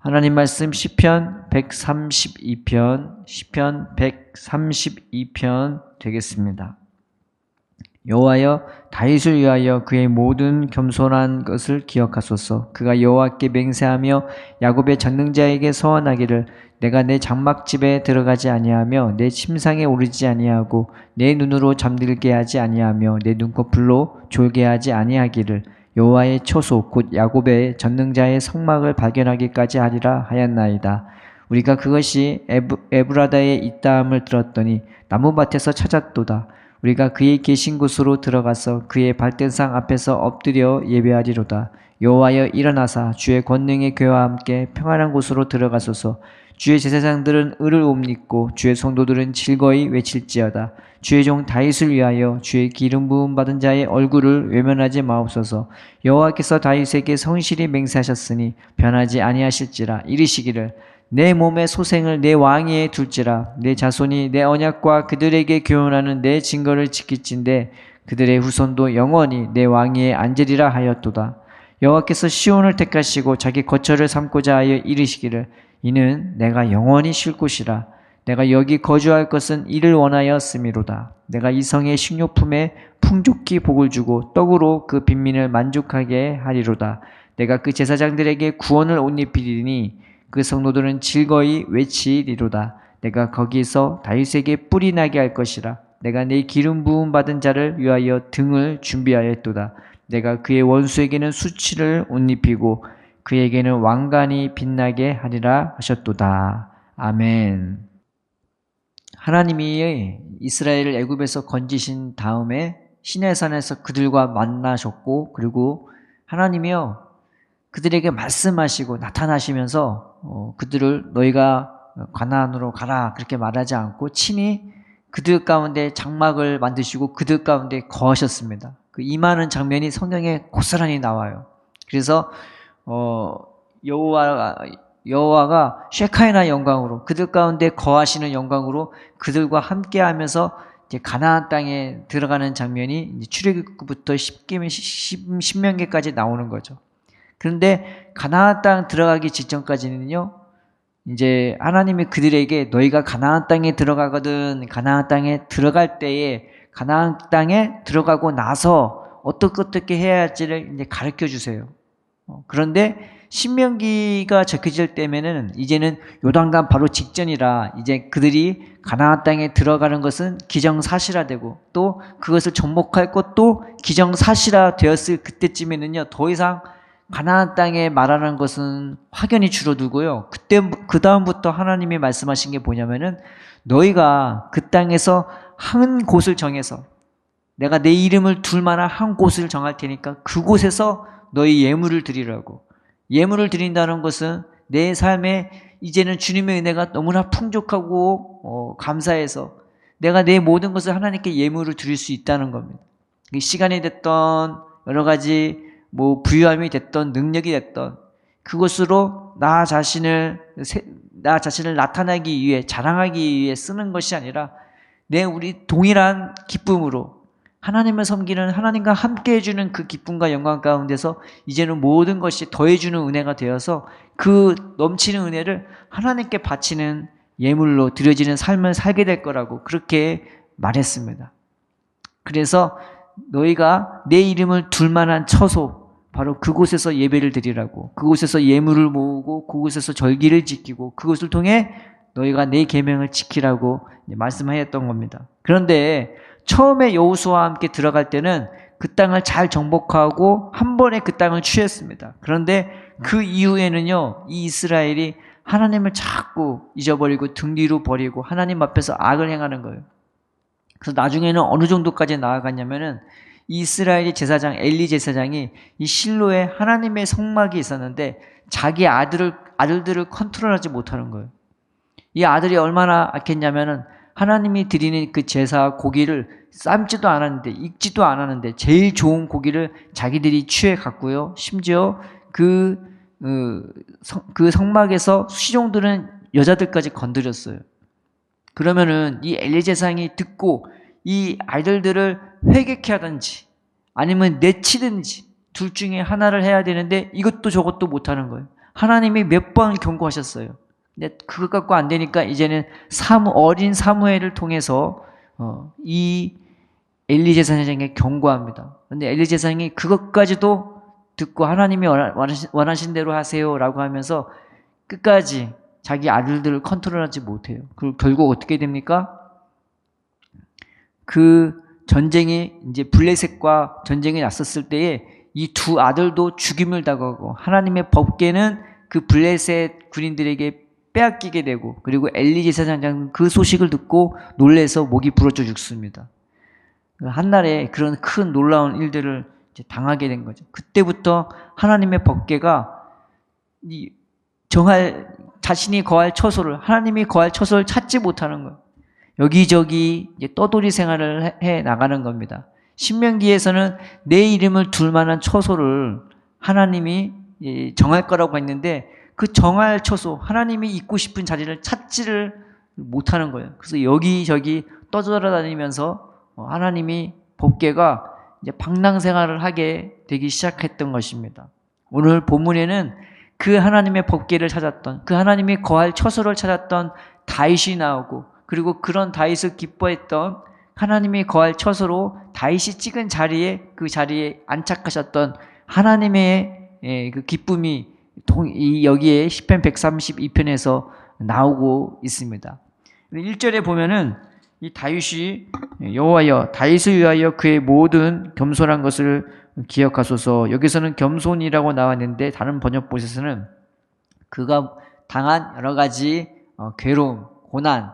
하나님 말씀 시편 132편, 시편 132편 되겠습니다. 여호와여, 다윗을 위하여 그의 모든 겸손한 것을 기억하소서. 그가 여호와께 맹세하며 야곱의 전능자에게 서원하기를 내가 내 장막집에 들어가지 아니하며 내 침상에 오르지 아니하고 내 눈으로 잠들게 하지 아니하며 내 눈꺼풀로 졸게 하지 아니하기를 여호와의 초소 곧 야곱의 전능자의 성막을 발견하기까지 하리라 하였나이다. 우리가 그것이 에브라다에 있다함을 들었더니 나무밭에서 찾았도다. 우리가 그의 계신 곳으로 들어가서 그의 발등상 앞에서 엎드려 예배하리로다. 여호와여 일어나사 주의 권능의 교회와 함께 평안한 곳으로 들어가소서. 주의 제사장들은 을을 옷 입고 주의 성도들은 즐거이 외칠지어다. 주의 종 다윗을 위하여 주의 기름 부음 받은 자의 얼굴을 외면하지 마옵소서. 여호와께서 다윗에게 성실히 맹세하셨으니 변하지 아니하실지라. 이르시기를 내 몸의 소생을 내 왕위에 둘지라. 내 자손이 내 언약과 그들에게 교훈하는 내 증거를 지킬진대 그들의 후손도 영원히 내 왕위에 앉으리라 하였도다. 여호와께서 시온을 택하시고 자기 거처를 삼고자 하여 이르시기를 이는 내가 영원히 쉴 곳이라. 내가 여기 거주할 것은 이를 원하였음이로다. 내가 이 성의 식료품에 풍족히 복을 주고 떡으로 그 빈민을 만족하게 하리로다. 내가 그 제사장들에게 구원을 옷 입히리니 그 성도들은 즐거이 외치리로다. 내가 거기서 다윗에게 뿔이 나게 할 것이라. 내가 내 기름 부음 받은 자를 위하여 등을 준비하였도다. 내가 그의 원수에게는 수치를 옷 입히고 그에게는 왕관이 빛나게 하리라 하셨도다. 아멘. 하나님이 이스라엘을 애굽에서 건지신 다음에 시내산에서 그들과 만나셨고, 그리고 하나님이요 그들에게 말씀하시고 나타나시면서 그들을 너희가 가나안으로 가라 그렇게 말하지 않고 친히 그들 가운데 장막을 만드시고 그들 가운데 거하셨습니다. 그 임하는 장면이 성경에 고스란히 나와요. 그래서 여호와가 쉐카이나 영광으로 그들 가운데 거하시는 영광으로 그들과 함께하면서 이제 가나안 땅에 들어가는 장면이 이제 출애굽부터 신명기까지 나오는 거죠. 그런데 가나안 땅 들어가기 직전까지는요, 이제 하나님이 그들에게 너희가 가나안 땅에 들어가거든, 가나안 땅에 들어갈 때에 가나안 땅에 들어가고 나서 어떻게 해야 할지를 이제 가르쳐 주세요. 그런데 신명기가 적혀질 때면은 이제는 요단강 바로 직전이라 이제 그들이 가나안 땅에 들어가는 것은 기정사실화되고 또 그것을 접목할 것도 기정사실화 되었을 그때쯤에는요 더 이상 가나안 땅에 말하는 것은 확연히 줄어들고요. 그 다음부터 하나님이 말씀하신 게 뭐냐면은 너희가 그 땅에서 한 곳을 정해서 내가 내 이름을 둘 만한 한 곳을 정할 테니까 그곳에서 너희 예물을 드리라고. 예물을 드린다는 것은 내 삶에 이제는 주님의 은혜가 너무나 풍족하고 감사해서 내가 내 모든 것을 하나님께 예물을 드릴 수 있다는 겁니다. 시간이 됐던 여러 가지 부유함이 됐던 능력이 됐던 그것으로 나 자신을 나타내기 위해 자랑하기 위해 쓰는 것이 아니라 우리 동일한 기쁨으로 하나님을 섬기는 하나님과 함께 해주는 그 기쁨과 영광 가운데서 이제는 모든 것이 더해주는 은혜가 되어서 그 넘치는 은혜를 하나님께 바치는 예물로 드려지는 삶을 살게 될 거라고 그렇게 말했습니다. 그래서 너희가 내 이름을 둘 만한 처소 바로 그곳에서 예배를 드리라고, 그곳에서 예물을 모으고 그곳에서 절기를 지키고 그것을 통해 너희가 내 계명을 지키라고 말씀하였던 겁니다. 그런데 처음에 여호수아와 함께 들어갈 때는 그 땅을 잘 정복하고 한 번에 그 땅을 취했습니다. 그런데 그 이후에는요, 이 이스라엘이 하나님을 자꾸 잊어버리고 등 뒤로 버리고 하나님 앞에서 악을 행하는 거예요. 그래서 나중에는 어느 정도까지 나아갔냐면은 이스라엘의 제사장 엘리 제사장이 이 실로에 하나님의 성막이 있었는데 자기 아들들을 컨트롤하지 못하는 거예요. 이 아들이 얼마나 악했냐면은 하나님이 드리는 그 제사 고기를 삶지도 않았는데 익지도 않았는데 제일 좋은 고기를 자기들이 취해 갔고요. 심지어 그 성막에서 시종들은 여자들까지 건드렸어요. 그러면은 이 엘리 제사장이 듣고 이 아이들들을 회개케 하든지 아니면 내치든지 둘 중에 하나를 해야 되는데 이것도 저것도 못하는 거예요. 하나님이 몇 번 경고하셨어요. 근데 그것 갖고 안 되니까 이제는 어린 사무엘을 통해서 이 엘리 제사장에게 경고합니다. 그런데 엘리 제사장이 그것까지도 듣고 하나님이 원하신 대로 하세요라고 하면서 끝까지 자기 아들들을 컨트롤하지 못해요. 그리고 결국 어떻게 됩니까? 그 전쟁이 이제 블레셋과 전쟁이 났었을 때에 이 두 아들도 죽임을 당하고 하나님의 법궤는 그 블레셋 군인들에게 빼앗기게 되고 그리고 엘리 제사장은 그 소식을 듣고 놀래서 목이 부러져 죽습니다. 한날에 그런 큰 놀라운 일들을 이제 당하게 된 거죠. 그때부터 하나님의 법궤가 자신이 거할 처소를 하나님이 거할 처소를 찾지 못하는 거예요. 여기저기 이제 떠돌이 생활을 해 나가는 겁니다. 신명기에서는 내 이름을 둘 만한 처소를 하나님이 정할 거라고 했는데 그 정할 처소, 하나님이 있고 싶은 자리를 찾지를 못하는 거예요. 그래서 여기저기 떠돌아다니면서 하나님이 법궤가 이제 방랑생활을 하게 되기 시작했던 것입니다. 오늘 본문에는 그 하나님의 법궤를 찾았던, 그 하나님이 거할 처소를 찾았던 다윗이 나오고, 그리고 그런 다윗을 기뻐했던 하나님이 거할 처소로 다윗이 찍은 자리에 그 자리에 안착하셨던 하나님의 그 기쁨이 여기에 시편 132편에서 나오고 있습니다. 1절에 보면은 이 다윗이 여호와여 다윗을 위하여 그의 모든 겸손한 것을 기억하소서. 여기서는 겸손이라고 나왔는데 다른 번역본에서는 그가 당한 여러 가지 괴로움, 고난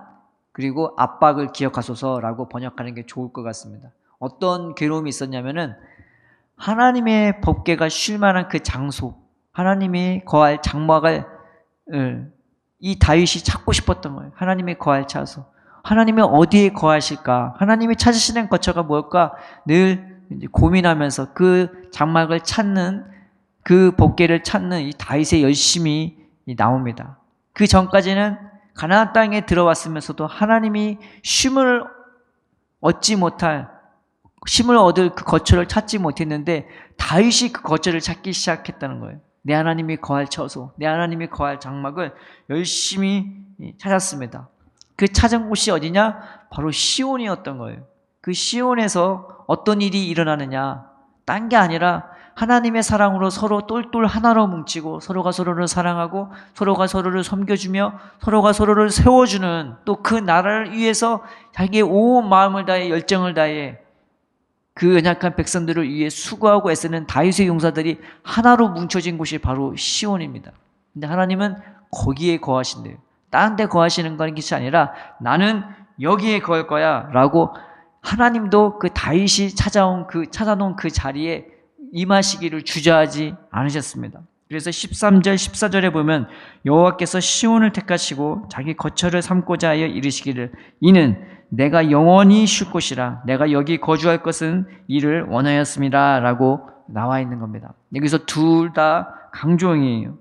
그리고 압박을 기억하소서라고 번역하는 게 좋을 것 같습니다. 어떤 괴로움이 있었냐면은 하나님의 법궤가 쉴 만한 그 장소, 하나님이 거할 장막을 이 다윗이 찾고 싶었던 거예요. 하나님이 거할 처소. 하나님이 어디에 거하실까? 하나님이 찾으시는 거처가 뭘까? 늘 이제 고민하면서 그 장막을 찾는 그 법궤를 찾는 이 다윗의 열심이 나옵니다. 그 전까지는 가나안 땅에 들어왔으면서도 하나님이 쉼을 얻을 그 거처를 찾지 못했는데 다윗이 그 거처를 찾기 시작했다는 거예요. 내 하나님이 거할 처소, 내 하나님이 거할 장막을 열심히 찾았습니다. 그 찾은 곳이 어디냐? 바로 시온이었던 거예요. 그 시온에서 어떤 일이 일어나느냐? 딴 게 아니라 하나님의 사랑으로 서로 똘똘 하나로 뭉치고 서로가 서로를 사랑하고 서로가 서로를 섬겨주며 서로가 서로를 세워주는 또 그 나라를 위해서 자기의 온 마음을 다해 열정을 다해 그 연약한 백성들을 위해 수고하고 애쓰는 다윗의 용사들이 하나로 뭉쳐진 곳이 바로 시온입니다. 근데 하나님은 거기에 거하신대요. 다른 데 거하시는 것이 아니라 나는 여기에 거할 거야 라고 하나님도 그 다윗이 찾아놓은 그 자리에 임하시기를 주저하지 않으셨습니다. 그래서 13절 14절에 보면 여호와께서 시온을 택하시고 자기 거처를 삼고자 하여 이르시기를 이는 내가 영원히 쉴 곳이라 내가 여기 거주할 것은 이를 원하였습니다 라고 나와 있는 겁니다. 여기서 둘 다 강조형이에요.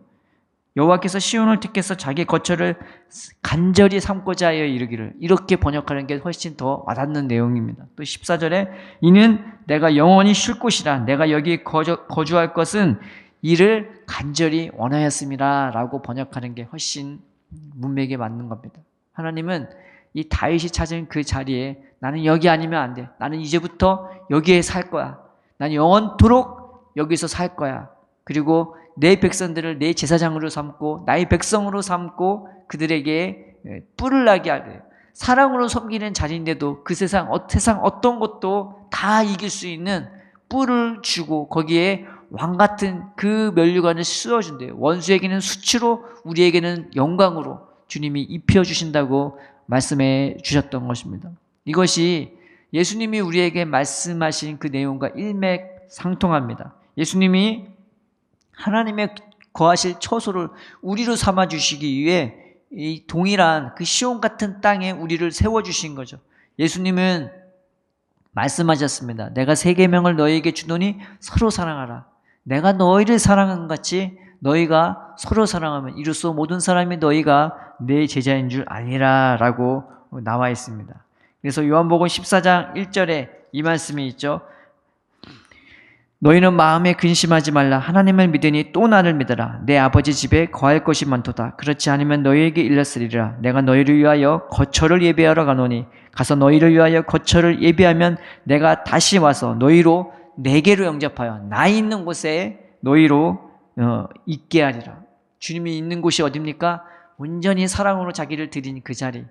여호와께서 시온을 택해서 자기 거처를 간절히 삼고자 하여 이르기를 이렇게 번역하는 게 훨씬 더 와닿는 내용입니다. 또 14절에 이는 내가 영원히 쉴 곳이라 내가 여기 거주할 것은 이를 간절히 원하였습니다 라고 번역하는 게 훨씬 문맥에 맞는 겁니다. 하나님은 이 다윗이 찾은 그 자리에 나는 여기 아니면 안 돼. 나는 이제부터 여기에 살 거야. 나는 영원토록 여기서 살 거야. 그리고 내 백성들을 내 제사장으로 삼고 나의 백성으로 삼고 그들에게 뿔을 나게 하래. 사랑으로 섬기는 자리인데도 그 세상 어떤 것도 다 이길 수 있는 뿔을 주고 거기에 왕같은 그 면류관을 씌워준대요. 원수에게는 수치로 우리에게는 영광으로 주님이 입혀주신다고 말씀해 주셨던 것입니다. 이것이 예수님이 우리에게 말씀하신 그 내용과 일맥상통합니다. 예수님이 하나님의 거하실 처소를 우리로 삼아주시기 위해 이 동일한 그 시온 같은 땅에 우리를 세워주신 거죠. 예수님은 말씀하셨습니다. 내가 세 계명을 너희에게 주노니 서로 사랑하라. 내가 너희를 사랑한 것 같이 너희가 서로 사랑하면 이로써 모든 사람이 너희가 내 제자인 줄 아니라 라고 나와 있습니다. 그래서 요한복음 14장 1절에 이 말씀이 있죠. 너희는 마음에 근심하지 말라. 하나님을 믿으니 또 나를 믿어라. 내 아버지 집에 거할 것이 많도다. 그렇지 않으면 너희에게 일렀으리라. 내가 너희를 위하여 거처를 예비하러 가노니 가서 너희를 위하여 거처를 예비하면 내가 다시 와서 너희로 내게로 영접하여 나 있는 곳에 너희로 있게 하리라. 주님이 있는 곳이 어딥니까? 온전히 사랑으로 자기를 드린 그 자리.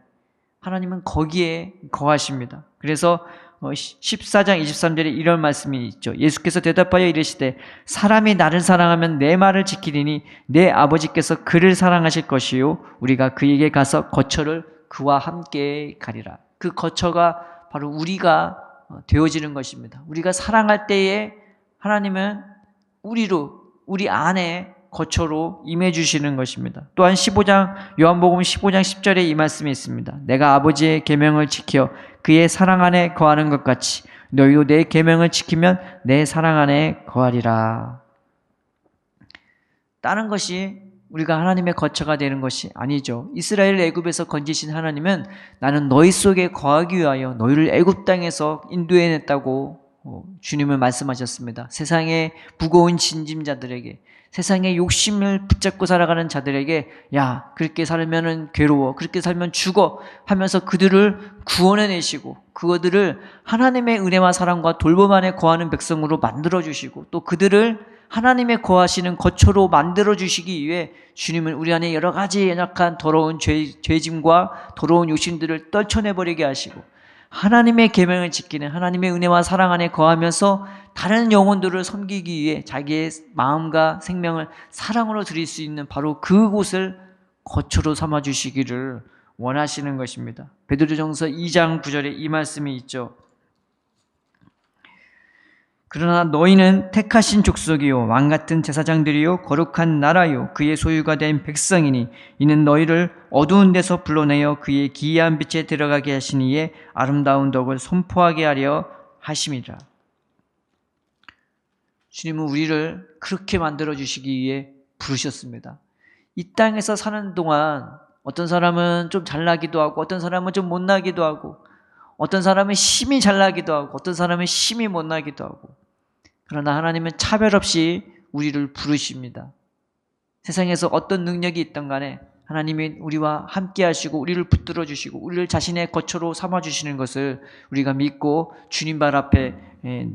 하나님은 거기에 거하십니다. 그래서 14장 23절에 이런 말씀이 있죠. 예수께서 대답하여 이르시되 사람이 나를 사랑하면 내 말을 지키리니 내 아버지께서 그를 사랑하실 것이요 우리가 그에게 가서 거처를 그와 함께 가리라. 그 거처가 바로 우리가 되어지는 것입니다. 우리가 사랑할 때에 하나님은 우리 안에 거처로 임해 주시는 것입니다. 또한 요한복음 15장 10절에 이 말씀이 있습니다. 내가 아버지의 계명을 지켜 그의 사랑 안에 거하는 것 같이 너희도 내 계명을 지키면 내 사랑 안에 거하리라. 다른 것이 우리가 하나님의 거처가 되는 것이 아니죠. 이스라엘 애굽에서 건지신 하나님은 나는 너희 속에 거하기 위하여 너희를 애굽 땅에서 인도해냈다고 주님은 말씀하셨습니다. 세상의 무거운 짐자들에게, 세상의 욕심을 붙잡고 살아가는 자들에게 야, 그렇게 살면은 괴로워, 그렇게 살면 죽어 하면서 그들을 구원해내시고 그들을 하나님의 은혜와 사랑과 돌봄 안에 거하는 백성으로 만들어주시고 또 그들을 하나님의 거하시는 거처로 만들어주시기 위해 주님은 우리 안에 여러 가지 연약한 더러운 죄짐과 더러운 욕심들을 떨쳐내버리게 하시고 하나님의 계명을 지키는 하나님의 은혜와 사랑 안에 거하면서 다른 영혼들을 섬기기 위해 자기의 마음과 생명을 사랑으로 드릴 수 있는 바로 그곳을 거처로 삼아주시기를 원하시는 것입니다. 베드로전서 2장 9절에 이 말씀이 있죠. 그러나 너희는 택하신 족속이요 왕같은 제사장들이요 거룩한 나라요 그의 소유가 된 백성이니 이는 너희를 어두운 데서 불러내어 그의 기이한 빛에 들어가게 하시니에 아름다운 덕을 선포하게 하려 하심이라. 주님은 우리를 그렇게 만들어주시기 위해 부르셨습니다. 이 땅에서 사는 동안 어떤 사람은 좀 잘나기도 하고 어떤 사람은 좀 못나기도 하고 어떤 사람은 심히 잘나기도 하고 어떤 사람은 심히 못나기도 하고 그러나 하나님은 차별 없이 우리를 부르십니다. 세상에서 어떤 능력이 있든 간에 하나님이 우리와 함께 하시고 우리를 붙들어 주시고 우리를 자신의 거처로 삼아 주시는 것을 우리가 믿고 주님 발 앞에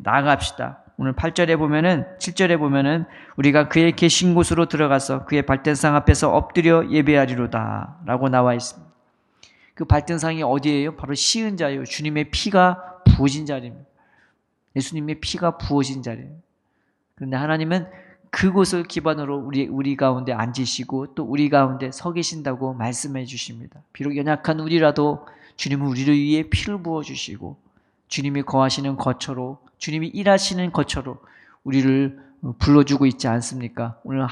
나아갑시다. 오늘 8절에 보면은 7절에 보면은 우리가 그의 계신 곳으로 들어가서 그의 발등상 앞에서 엎드려 예배하리로다 라고 나와 있습니다. 그 발등상이 어디예요? 바로 시은 자예요. 주님의 피가 부어진 자리입니다. 예수님의 피가 부어진 자리예요. 그런데 하나님은 그곳을 기반으로 우리 가운데 앉으시고 또 우리 가운데 서 계신다고 말씀해 주십니다. 비록 연약한 우리라도 주님은 우리를 위해 피를 부어주시고 주님이 거하시는 거처로 주님이 일하시는 거처로 우리를 불러주고 있지 않습니까? 오늘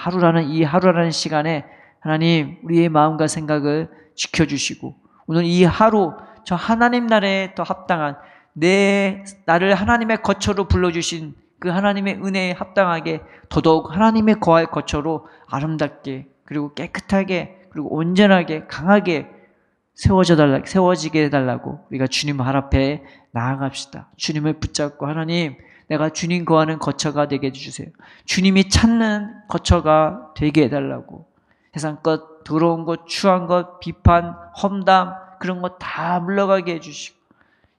이 하루라는 시간에 하나님 우리의 마음과 생각을 지켜주시고 오늘 이 하루 저 하나님 나라에 더 합당한 나를 하나님의 거처로 불러주신 그 하나님의 은혜에 합당하게 더더욱 하나님의 거할 거처로 아름답게 그리고 깨끗하게 그리고 온전하게 강하게 세워지게 해달라고 우리가 주님 발 앞에 나아갑시다. 주님을 붙잡고 하나님 내가 주님 거하는 거처가 되게 해주세요. 주님이 찾는 거처가 되게 해달라고 세상 것 더러운 것 추한 것 비판 험담 그런 것 다 물러가게 해주시고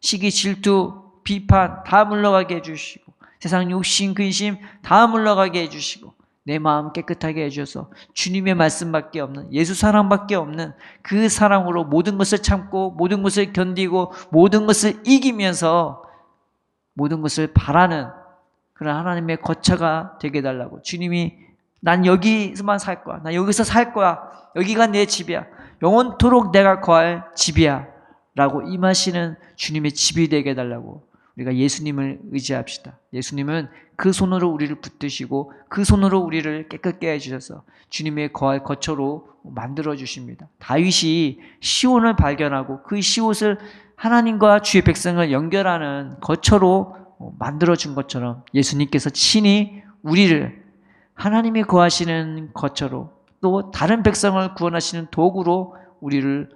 시기 질투 비판 다 물러가게 해주시고 세상 욕심 근심 다 물러가게 해주시고 내 마음 깨끗하게 해주셔서 주님의 말씀밖에 없는 예수 사랑밖에 없는 그 사랑으로 모든 것을 참고 모든 것을 견디고 모든 것을 이기면서 모든 것을 바라는 그런 하나님의 거처가 되게 해달라고 주님이 난 여기서만 살 거야. 난 여기서 살 거야. 여기가 내 집이야. 영원토록 내가 거할 집이야 라고 임하시는 주님의 집이 되게 해달라고 우리가 예수님을 의지합시다. 예수님은 그 손으로 우리를 붙드시고 그 손으로 우리를 깨끗게 해주셔서 주님의 거할 거처로 만들어주십니다. 다윗이 시온을 발견하고 그 시온을 하나님과 주의 백성을 연결하는 거처로 만들어준 것처럼 예수님께서 친히 우리를 하나님이 거하시는 거처로 또 다른 백성을 구원하시는 도구로 우리를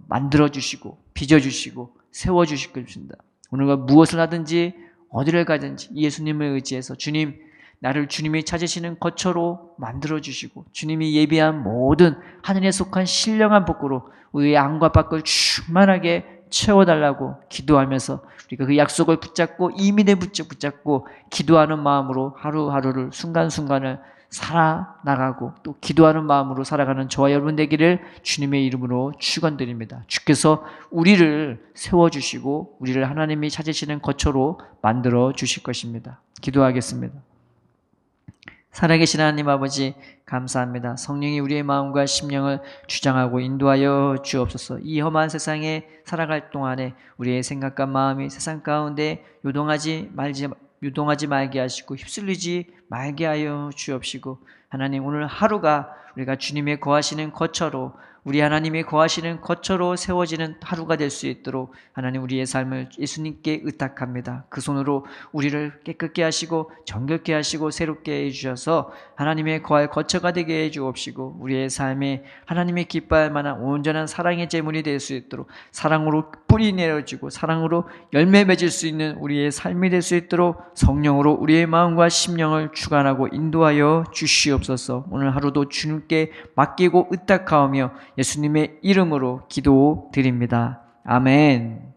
만들어주시고 빚어주시고 세워주실 것입니다. 오늘과 무엇을 하든지 어디를 가든지 예수님을 의지해서 주님 나를 주님이 찾으시는 거처로 만들어주시고 주님이 예비한 모든 하늘에 속한 신령한 복으로 우리의 안과 밖을 충만하게 채워달라고 기도하면서 우리가 그 약속을 붙잡고 이민에 붙잡고 기도하는 마음으로 하루하루를 순간순간을 살아나가고 또 기도하는 마음으로 살아가는 저와 여러분 되기를 주님의 이름으로 축원드립니다. 주께서 우리를 세워주시고 우리를 하나님이 찾으시는 거처로 만들어 주실 것입니다. 기도하겠습니다. 살아계신 하나님 아버지 감사합니다. 성령이 우리의 마음과 심령을 주장하고 인도하여 주옵소서. 이 험한 세상에 살아갈 동안에 우리의 생각과 마음이 세상 가운데 유동하지 말게 하시고 휩쓸리지 말게 하여 주옵시고 하나님 오늘 하루가 우리가 주님의 거하시는 거처로 우리 하나님의 거하시는 거처로 세워지는 하루가 될 수 있도록 하나님 우리의 삶을 예수님께 의탁합니다. 그 손으로 우리를 깨끗게 하시고 정결케 하시고 새롭게 해주셔서 하나님의 거할 거처가 되게 해주옵시고 우리의 삶에 하나님이 기뻐할 만한 온전한 사랑의 제물이 될 수 있도록 사랑으로 뿌리 내려지고 사랑으로 열매 맺을 수 있는 우리의 삶이 될 수 있도록 성령으로 우리의 마음과 심령을 주관하고 인도하여 주시옵소서. 오늘 하루도 주님께 맡기고 의탁하오며 예수님의 이름으로 기도드립니다. 아멘.